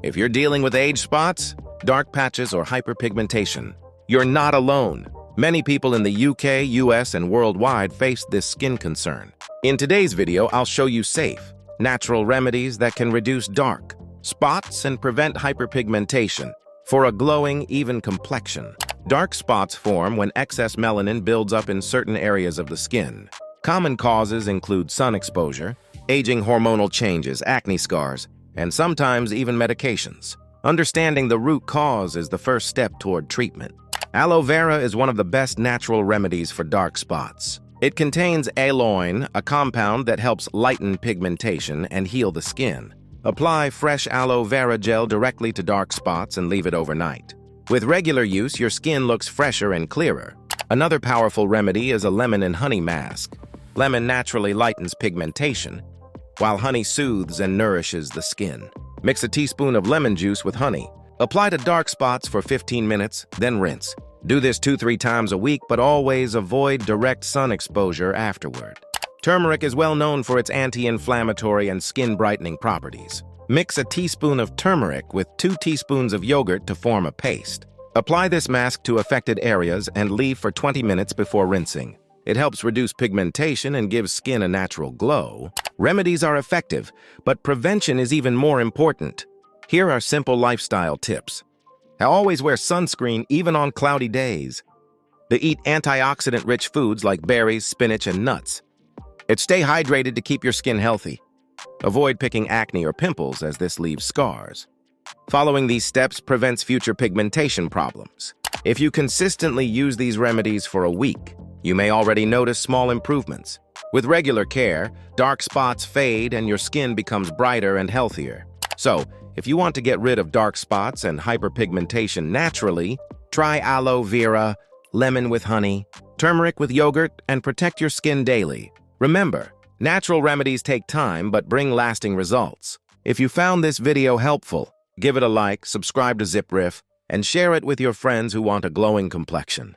If you're dealing with age spots, dark patches, or hyperpigmentation, you're not alone. Many people in the UK, US, and worldwide face this skin concern. In today's video, I'll show you safe, natural remedies that can reduce dark spots and prevent hyperpigmentation for a glowing, even complexion. Dark spots form when excess melanin builds up in certain areas of the skin. Common causes include sun exposure, aging, hormonal changes, acne scars, and sometimes even medications. Understanding the root cause is the first step toward treatment. Aloe vera is one of the best natural remedies for dark spots. It contains aloe, a compound that helps lighten pigmentation and heal the skin. Apply fresh aloe vera gel directly to dark spots and leave it overnight. With regular use, your skin looks fresher and clearer. Another powerful remedy is a lemon and honey mask. Lemon naturally lightens pigmentation, while honey soothes and nourishes the skin. Mix a teaspoon of lemon juice with honey. Apply to dark spots for 15 minutes, then rinse. Do this 2-3 times a week, but always avoid direct sun exposure afterward. Turmeric is well known for its anti-inflammatory and skin-brightening properties. Mix a teaspoon of turmeric with 2 teaspoons of yogurt to form a paste. Apply this mask to affected areas and leave for 20 minutes before rinsing. It helps reduce pigmentation and gives skin a natural glow. Remedies are effective, but prevention is even more important. Here are simple lifestyle tips. Always wear sunscreen even on cloudy days. Eat antioxidant-rich foods like berries, spinach, and nuts. Stay hydrated to keep your skin healthy. Avoid picking acne or pimples, as this leaves scars. Following these steps prevents future pigmentation problems. If you consistently use these remedies for a week, you may already notice small improvements. With regular care, dark spots fade and your skin becomes brighter and healthier. So, if you want to get rid of dark spots and hyperpigmentation naturally, try aloe vera, lemon with honey, turmeric with yogurt, and protect your skin daily. Remember, natural remedies take time but bring lasting results. If you found this video helpful, give it a like, subscribe to ZipRiff, and share it with your friends who want a glowing complexion.